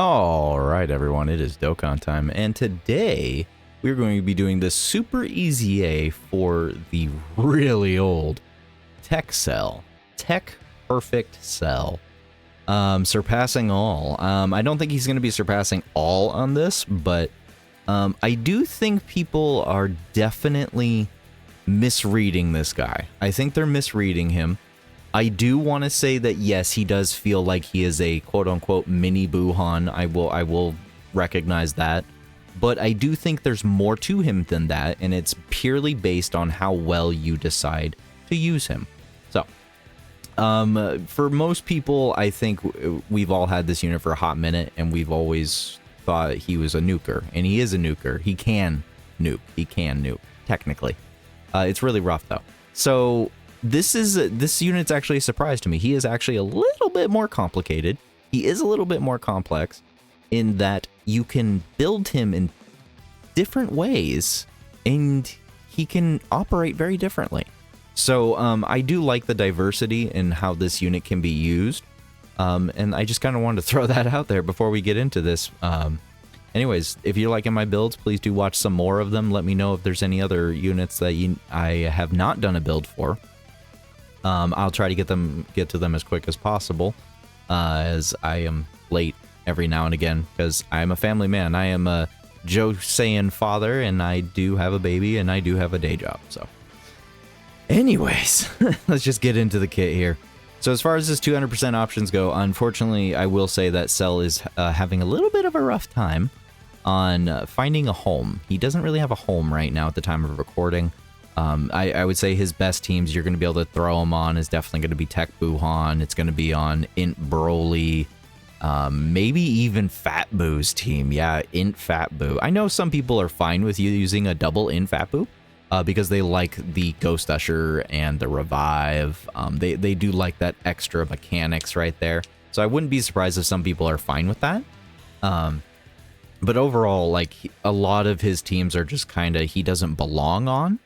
Alright everyone, it is Dokkan time, and today we're going to be doing the super easy A for the really old TEQ cell. TEQ perfect cell. Surpassing all. I don't think he's going to be surpassing all on this, but I do think people are definitely misreading this guy. I think they're misreading him. I do want to say that yes, he does feel like he is a quote-unquote mini Buhan. I will recognize that. But I do think there's more to him than that, and it's purely based on how well you decide to use him. So, for most people, I think we've all had this unit for a hot minute, and we've always thought he was a nuker, and he is a nuker. He can nuke. He can nuke, technically. It's really rough, though. So this unit's actually a surprise to me. He is actually a little bit more complicated. He is a little bit more complex in that you can build him in different ways and he can operate very differently. So I do like the diversity in how this unit can be used. And I just kind of wanted to throw that out there before we get into this. Anyways, if you're liking my builds, please do watch some more of them. Let me know if there's any other units that I have not done a build for. I'll try to get to them as quick as possible, as I am late every now and again, because I am a family man. I am a Joe Saiyan father, and I do have a baby, and I do have a day job. So, anyways, let's just get into the kit here. So as far as his 200% options go, unfortunately, I will say that Cell is having a little bit of a rough time on finding a home. He doesn't really have a home right now at the time of recording. I would say his best teams you're going to be able to throw him on is definitely going to be TEQ Buhan. It's going to be on Int Broly, maybe even Fat Boo's team. Yeah, Int Fat Boo. I know some people are fine with you using a double Int Fat Boo because they like the Ghost Usher and the Revive. They do like that extra mechanics right there. So I wouldn't be surprised if some people are fine with that. But overall, like, a lot of his teams are just kind of he doesn't belong on,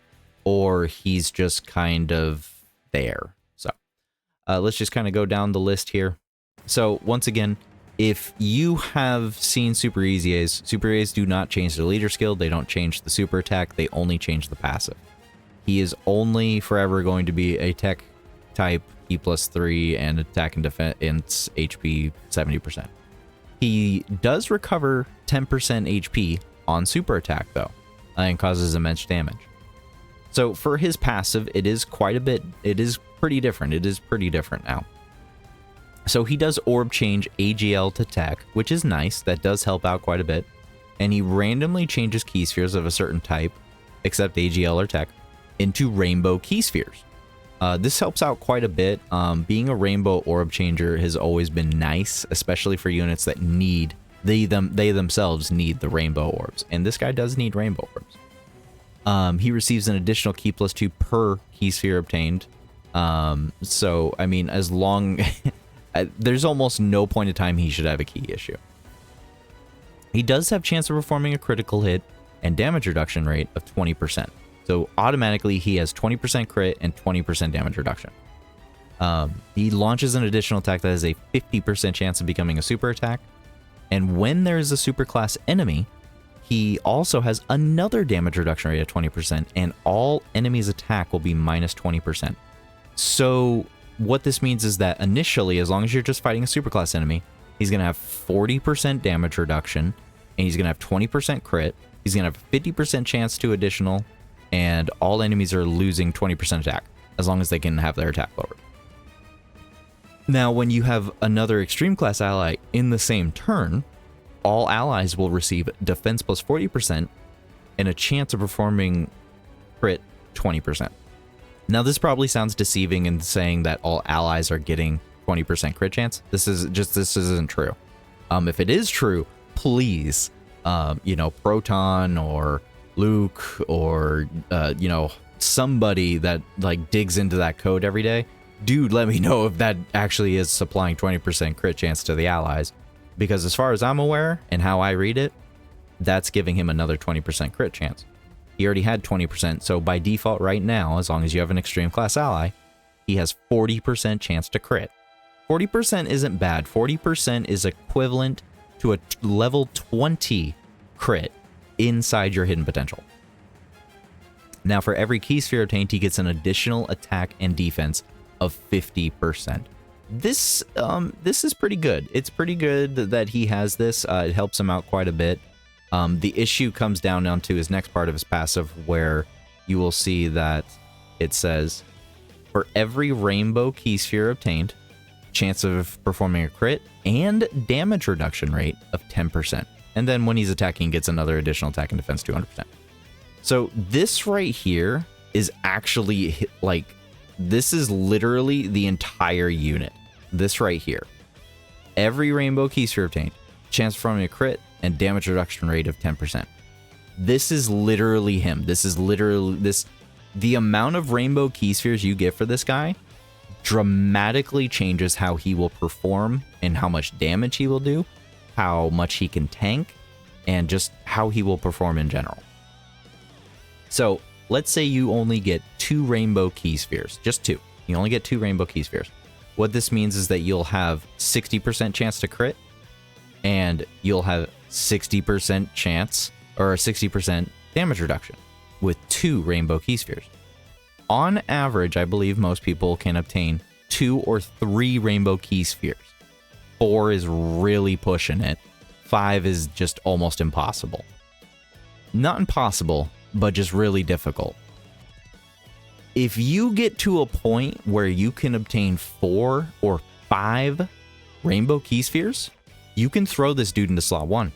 or he's just kind of there. So let's just kind of go down the list here. So once again, if you have seen Super Easy A's, Super A's do not change the leader skill. They don't change the super attack. They only change the passive. He is only forever going to be a tech type E+3 and attack and defense HP 70%. He does recover 10% HP on super attack though, and causes immense damage. So for his passive, it is quite a bit, it is pretty different. It is pretty different now. So he does orb change AGL to tech, which is nice. That does help out quite a bit. And he randomly changes key spheres of a certain type, except AGL or tech, into rainbow key spheres. This helps out quite a bit. Being a rainbow orb changer has always been nice, especially for units that need, they themselves need the rainbow orbs. And this guy does need rainbow orbs. He receives an additional key +2 per key sphere obtained. So, I mean, as long... there's almost no point in time he should have a key issue. He does have chance of performing a critical hit and damage reduction rate of 20%. So, automatically, he has 20% crit and 20% damage reduction. He launches an additional attack that has a 50% chance of becoming a super attack. And when there is a super class enemy, he also has another damage reduction rate of 20%, and all enemies' attack will be minus 20%. So what this means is that initially, as long as you're just fighting a superclass enemy, he's going to have 40% damage reduction, and he's going to have 20% crit. He's going to have a 50% chance to additional, and all enemies are losing 20% attack, as long as they can have their attack lowered. Now, when you have another extreme class ally in the same turn, all allies will receive defense plus 40% and a chance of performing crit 20%. Now, this probably sounds deceiving in saying that all allies are getting 20% crit chance. This isn't true. If it is true, please, you know, Proton or Luke or, you know, somebody that like digs into that code every day, dude, let me know if that actually is supplying 20% crit chance to the allies. Because as far as I'm aware and how I read it, that's giving him another 20% crit chance. He already had 20%, so by default right now, as long as you have an extreme class ally, he has 40% chance to crit. 40% isn't bad. 40% is equivalent to a level 20 crit inside your hidden potential. Now, for every key sphere obtained, he gets an additional attack and defense of 50%. This is pretty good. It's pretty good that he has this. It helps him out quite a bit. The issue comes down onto his next part of his passive, where you will see that it says, for every rainbow key sphere obtained, chance of performing a crit and damage reduction rate of 10%. And then when he's attacking, gets another additional attack and defense 200%. So this right here is actually like, this is literally the entire unit. This right here. Every rainbow key sphere obtained, chance of performing a crit and damage reduction rate of 10%. This is literally him. This is literally this. The amount of rainbow key spheres you get for this guy dramatically changes how he will perform and how much damage he will do, how much he can tank, and just how he will perform in general. So let's say you only get 2 rainbow key spheres, just 2. You only get 2 rainbow key spheres. What this means is that you'll have 60% chance to crit, and you'll have 60% chance or a 60% damage reduction with 2 rainbow key spheres. On average, I believe most people can obtain 2 or 3 rainbow key spheres. 4 is really pushing it. 5 is just almost impossible. Not impossible, but just really difficult. If you get to a point where you can obtain 4 or 5 rainbow key spheres, you can throw this dude into slot 1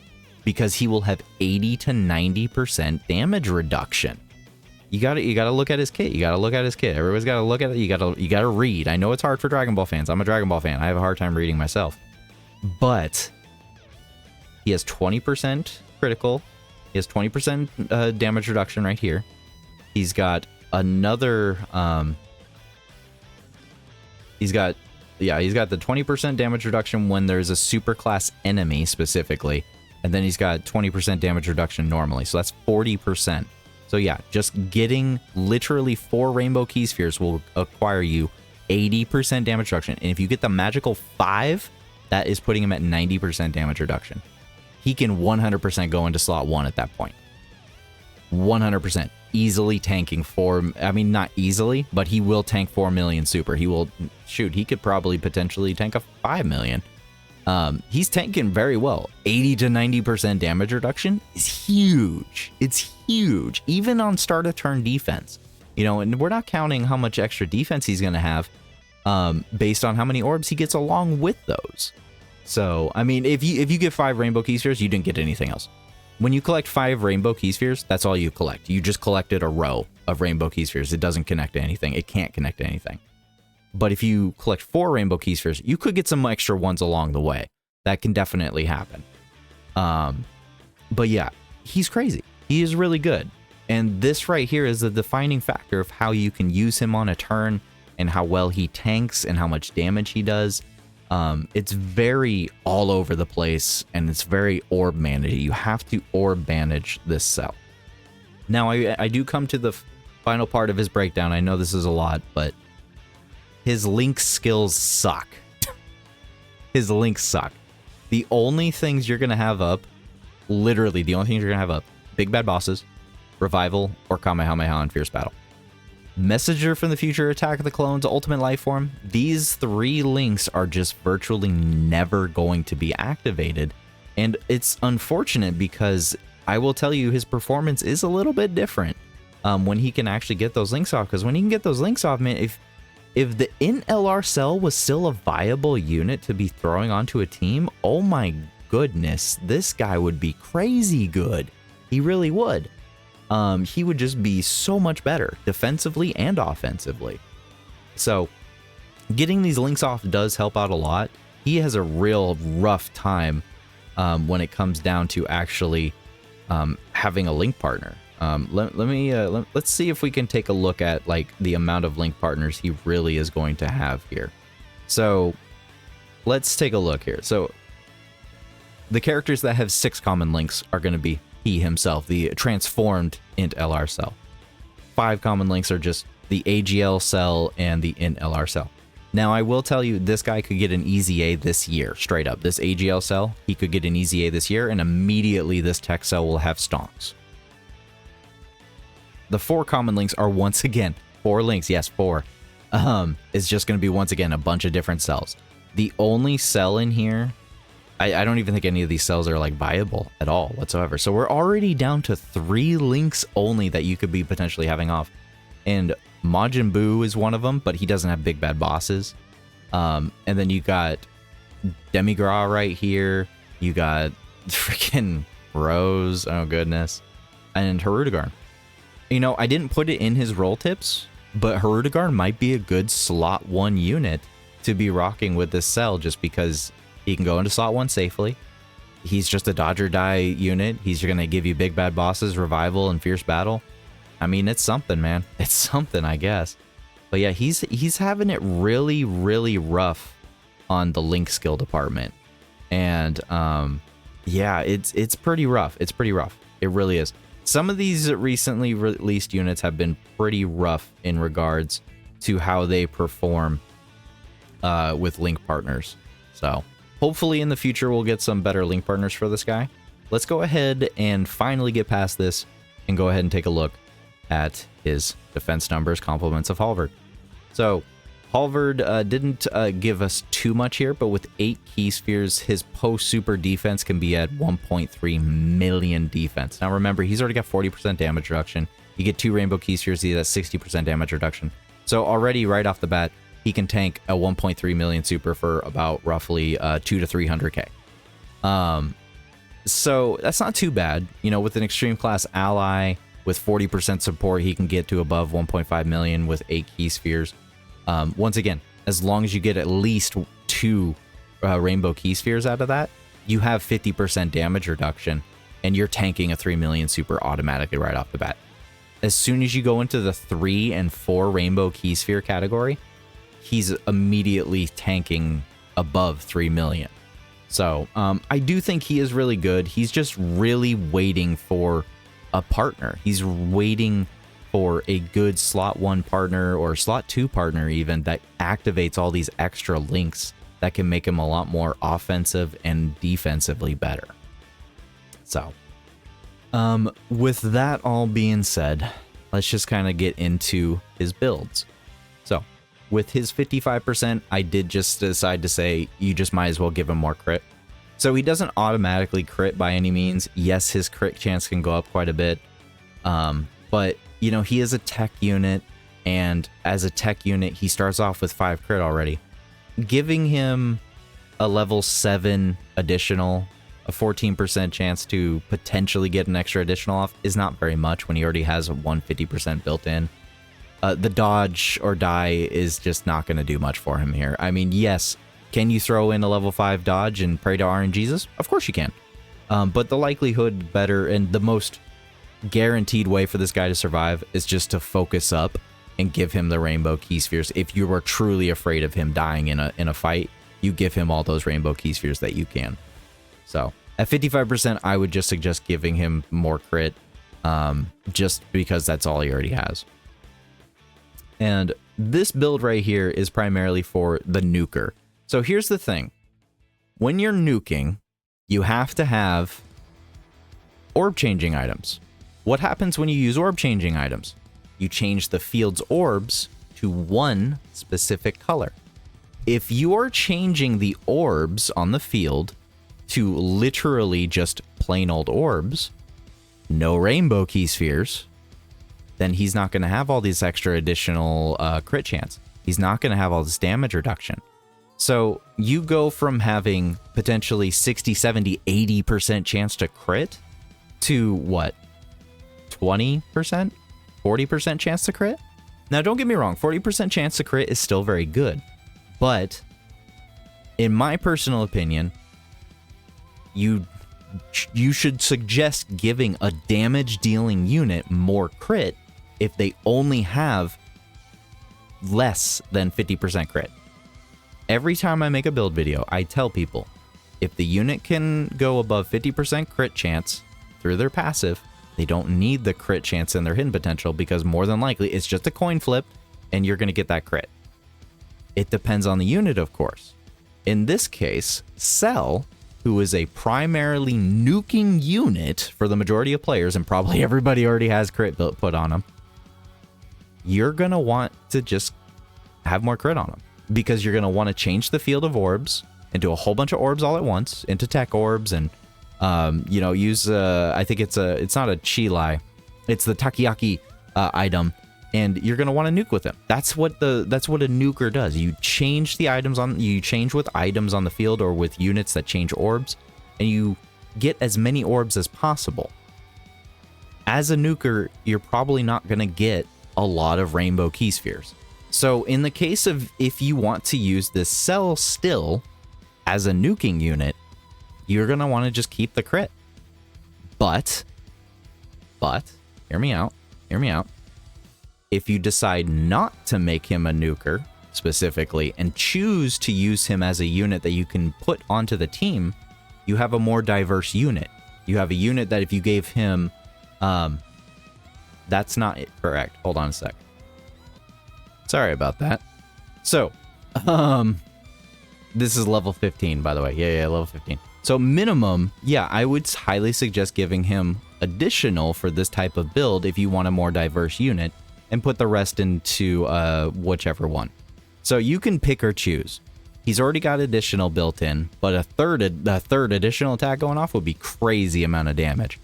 because he will have 80 to 90% damage reduction. You gotta look at his kit. You gotta look at his kit. Everybody's gotta look at it. You gotta read. I know it's hard for Dragon Ball fans. I'm a Dragon Ball fan. I have a hard time reading myself. But he has 20% critical. He has 20% damage reduction right here. He's got another he's got the 20% damage reduction when there's a super class enemy specifically, and then he's got 20% damage reduction normally, so that's 40%. So yeah, just getting literally 4 rainbow key spheres will acquire you 80% damage reduction, and if you get the magical 5, that is putting him at 90% damage reduction. He can 100% go into slot 1 at that point. 100%. Easily tanking 4, I mean, not easily, but he will tank 4 million super. He will, shoot, he could probably potentially tank a 5 million. He's tanking very well. 80 to 90% damage reduction is huge. It's huge, even on start of turn defense. You know, and we're not counting how much extra defense he's going to have based on how many orbs he gets along with those. So, I mean, if you get 5 rainbow key spheres, you didn't get anything else. When you collect 5 rainbow key spheres, that's all you collect. You just collected a row of rainbow key spheres. It doesn't connect to anything. It can't connect to anything. But if you collect 4 rainbow key spheres, you could get some extra ones along the way. That can definitely happen. But yeah, he's crazy. He is really good. And this right here is the defining factor of how you can use him on a turn and how well he tanks and how much damage he does. It's very all over the place, and it's very orb managed. You have to orb manage this cell. Now, I do come to the final part of his breakdown. I know this is a lot, but his link skills suck. His links suck. The only things you're going to have up, literally the only things you're going to have up, Big Bad Bosses, Revival, or Kamehameha and Fierce Battle. Messenger from the Future, Attack of the Clones, Ultimate Life Form. These 3 links are just virtually never going to be activated. And it's unfortunate because I will tell you his performance is a little bit different when he can actually get those links off. Because when he can get those links off, man, if the Int LR cell was still a viable unit to be throwing onto a team, oh my goodness, this guy would be crazy good. He really would. He would just be so much better defensively and offensively. So getting these links off does help out a lot. He has a real rough time when it comes down to actually having a link partner. Let's see if we can take a look at like the amount of link partners he really is going to have here. So let's take a look here. So the characters that have 6 common links are going to be he himself, the transformed Int LR cell. 5 common links are just the AGL cell and the Int LR cell. Now, I will tell you, this guy could get an easy A this year, straight up. This AGL cell, he could get an easy A this year, and immediately this tech cell will have stonks. The 4 common links are, once again, 4 links. Yes, 4. It's just going to be, once again, a bunch of different cells. The only cell in here, I don't even think any of these cells are, like, viable at all whatsoever. So we're already down to 3 links only that you could be potentially having off. And Majin Buu is one of them, but he doesn't have big bad bosses. And then you got Demigra right here. You got freaking Rose. Oh, goodness. And Hirudegarn. You know, I didn't put it in his roll tips, but Hirudegarn might be a good slot 1 unit to be rocking with this cell just because he can go into slot 1 safely. He's just a dodge or die unit. He's going to give you big bad bosses, revival, and fierce battle. I mean, it's something, man. It's something, I guess. But yeah, he's having it really, really rough on the link skill department. And yeah, it's pretty rough. It's pretty rough. It really is. Some of these recently released units have been pretty rough in regards to how they perform with link partners. So hopefully in the future we'll get some better link partners for this guy. Let's go ahead and finally get past this and go ahead and take a look at his defense numbers, compliments of Halvard. So Halvard didn't give us too much here, but with 8 key spheres, his post-super defense can be at 1.3 million defense. Now remember, he's already got 40% damage reduction. You get 2 rainbow key spheres, he's at 60% damage reduction. So already right off the bat, he can tank a 1.3 million super for about roughly 2 to 300k. So that's not too bad. You know, with an extreme class ally, with 40% support, he can get to above 1.5 million with 8 key spheres. Once again, as long as you get at least 2 rainbow key spheres out of that, you have 50% damage reduction, and you're tanking a 3 million super automatically right off the bat. As soon as you go into the 3 and 4 rainbow key sphere category, he's immediately tanking above 3 million. So I do think he is really good. He's just really waiting for a partner. He's waiting for a good slot 1 partner or slot 2 partner even that activates all these extra links that can make him a lot more offensive and defensively better. So with that all being said, let's just kind of get into his builds. So with his 55%, I did just decide to say you just might as well give him more crit. So he doesn't automatically crit by any means. Yes, his crit chance can go up quite a bit. But, you know, he is a tech unit. And as a tech unit, he starts off with 5 crit already. Giving him a level 7 additional, a 14% chance to potentially get an extra additional off is not very much when he already has a 150% built in. The dodge or die is just not going to do much for him here. I mean, yes, can you throw in a level 5 dodge and pray to RNGesus? Of course you can. But the likelihood better and the most guaranteed way for this guy to survive is just to focus up and give him the rainbow key spheres. If you are truly afraid of him dying in a fight, you give him all those rainbow key spheres that you can. So at 55%, I would just suggest giving him more crit, just because that's all he already has. And this build right here is primarily for the nuker. So here's the thing. When you're nuking, you have to have orb changing items. What happens when you use orb changing items? You change the field's orbs to one specific color. If you are changing the orbs on the field to literally just plain old orbs, no rainbow key spheres, then he's not going to have all these extra additional crit chance. He's not going to have all this damage reduction. So you go from having potentially 60, 70, 80% chance to crit to what? 20%? 40% chance to crit? Now don't get me wrong, 40% chance to crit is still very good. But in my personal opinion, you should suggest giving a damage dealing unit more crit if they only have less than 50% crit. Every time I make a build video, I tell people, if the unit can go above 50% crit chance through their passive, they don't need the crit chance in their hidden potential because more than likely it's just a coin flip and you're going to get that crit. It depends on the unit, of course. In this case, Cell, who is a primarily nuking unit for the majority of players, and probably everybody already has crit put on them, you're going to want to just have more crit on them, because you're going to want to change the field of orbs into a whole bunch of orbs all at once, into tech orbs, and you know, use I think it's not a Chilai, it's the Takoyaki item, and you're gonna want to nuke with him. That's what a nuker does. You change with items on the field or with units that change orbs, and you get as many orbs as possible. As a nuker, you're probably not gonna get a lot of rainbow key spheres. So in the case of if you want to use this Cell still as a nuking unit, you're going to want to just keep the crit. But, hear me out. If you decide not to make him a nuker, specifically, and choose to use him as a unit that you can put onto the team, you have a more diverse unit. You have a unit that if you gave him, that's not correct. Hold on a sec. Sorry about that. So, this is level 15, by the way. Yeah, level 15. So minimum, yeah, I would highly suggest giving him additional for this type of build if you want a more diverse unit, and put the rest into whichever one. So you can pick or choose. He's already got additional built in, but a third additional attack going off would be crazy amount of damage.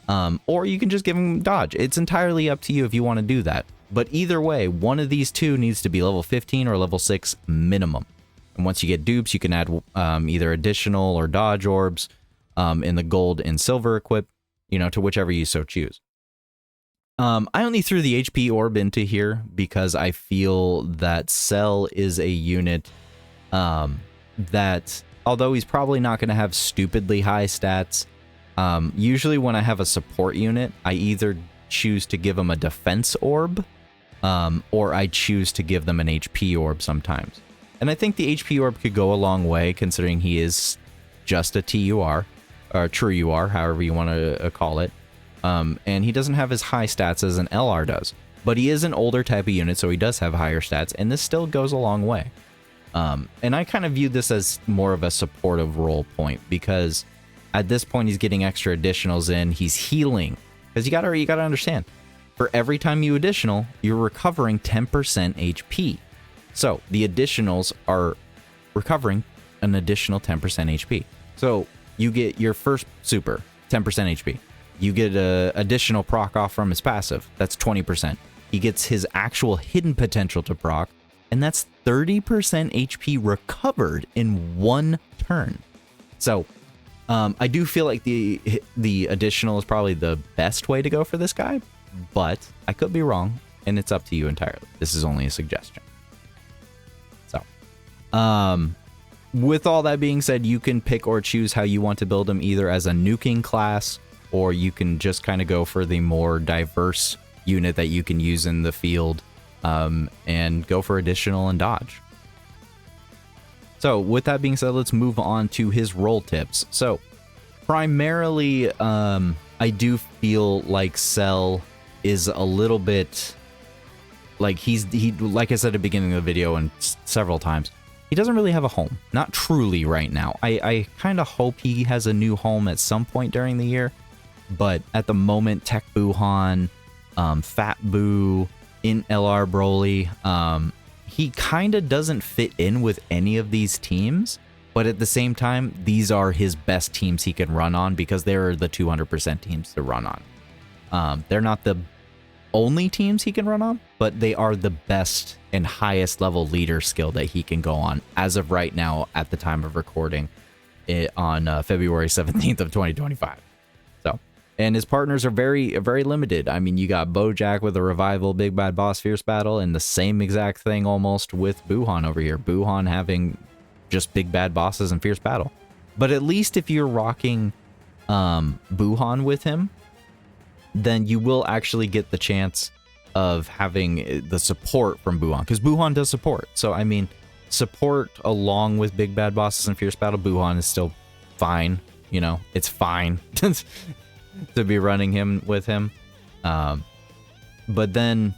Or you can just give him dodge. It's entirely up to you if you want to do that. But either way, one of these two needs to be level 15 or level 6 minimum. And once you get dupes, you can add either additional or dodge orbs in the gold and silver equip, you know, to whichever you so choose. I only threw the HP orb into here because I feel that Cell is a unit that, although he's probably not going to have stupidly high stats, usually when I have a support unit, I either choose to give him a defense orb, or I choose to give them an HP orb sometimes. And I think the HP orb could go a long way, considering he is just a TUR, or true UR, however you want to call it. And he doesn't have as high stats as an LR does. But he is an older type of unit, so he does have higher stats, and this still goes a long way. And I kind of view this as more of a supportive role point, because at this point he's getting extra additionals in, he's healing. Because you gotta understand, for every time you additional, you're recovering 10% HP. So the additionals are recovering an additional 10% HP. So you get your first super, 10% HP. You get an additional proc off from his passive, that's 20%. He gets his actual hidden potential to proc, and that's 30% HP recovered in one turn. So I do feel like the additional is probably the best way to go for this guy, but I could be wrong, and it's up to you entirely. This is only a suggestion. So, with all that being said, you can pick or choose how you want to build him, either as a nuking class, or you can just kind of go for the more diverse unit that you can use in the field, and go for additional and dodge. So with that being said, let's move on to his role tips. So primarily, I do feel like Cell is a little bit like he like I said at the beginning of the video and several times, he doesn't really have a home. Not truly right now. I kind of hope he has a new home at some point during the year, but at the moment, Tech Buhan, Fat Boo, in LR Broly, he kind of doesn't fit in with any of these teams, but at the same time, these are his best teams he can run on because they're the 200% teams to run on. They're not the only teams he can run on, but they are the best and highest level leader skill that he can go on as of right now at the time of recording it on February 17th of 2025. So, and his partners are very limited. I mean, you got Bojack with a revival, Big Bad Boss, Fierce Battle, and the same exact thing almost with Buhan over here. Buhan having just Big Bad Bosses and Fierce Battle. But at least if you're rocking Buhan with him, then you will actually get the chance of having the support from Buhan, because Buhan does support. So, I mean, support along with Big Bad Bosses and Fierce Battle, Buhan is still fine. You know, it's fine to be running him with him. But then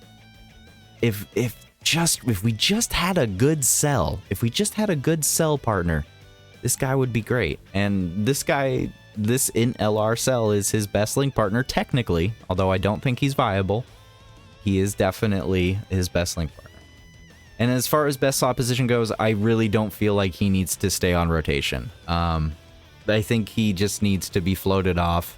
if if we just had a good cell, partner, this guy would be great. And this in LR cell is his best link partner technically, although I don't think he's viable. He is definitely his best link partner. And as far as best slot position goes, I really don't feel like he needs to stay on rotation. I think he just needs to be floated off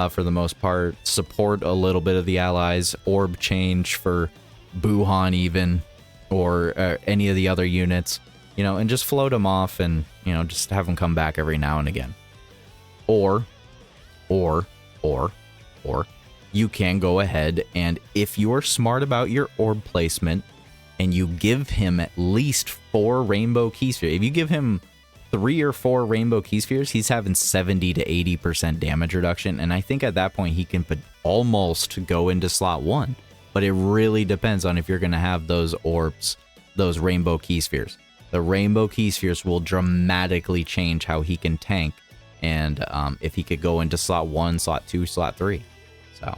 for the most part, support a little bit of the allies, orb change for Buhan even, or any of the other units, you know, and just float him off and, you know, just have him come back every now and again. Or you can go ahead and, if you're smart about your orb placement and you give him at least 4 rainbow key spheres, if you give him 3 or 4 rainbow key spheres, he's having 70 to 80% damage reduction. And I think at that point he can almost go into slot 1. But it really depends on if you're going to have those orbs, those rainbow key spheres. The rainbow key spheres will dramatically change how he can tank, and if he could go into slot 1, slot 2, slot 3. So,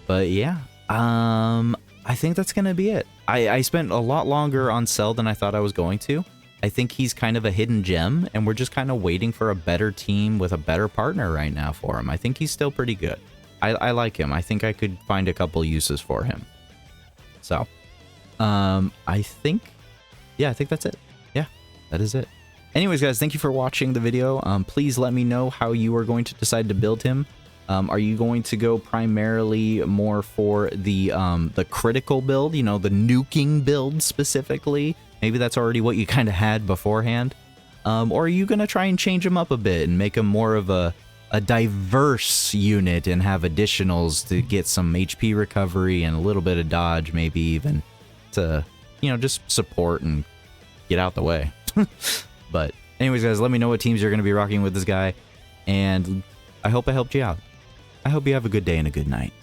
but yeah, I think that's going to be it. I spent a lot longer on Cell than I thought I was going to. I think he's kind of a hidden gem, and we're just kind of waiting for a better team with a better partner right now for him. I think he's still pretty good. I like him. I think I could find a couple uses for him. So, I think that's it. Yeah, that is it. Anyways, guys, thank you for watching the video. Please let me know how you are going to decide to build him. Are you going to go primarily more for the critical build, you know, the nuking build specifically? Maybe that's already what you kind of had beforehand. Or are you going to try and change him up a bit and make him more of a diverse unit and have additionals to get some HP recovery and a little bit of dodge, maybe even to, you know, just support and get out the way. But anyways, guys, let me know what teams you're going to be rocking with this guy, and I hope I helped you out. I hope you have a good day and a good night.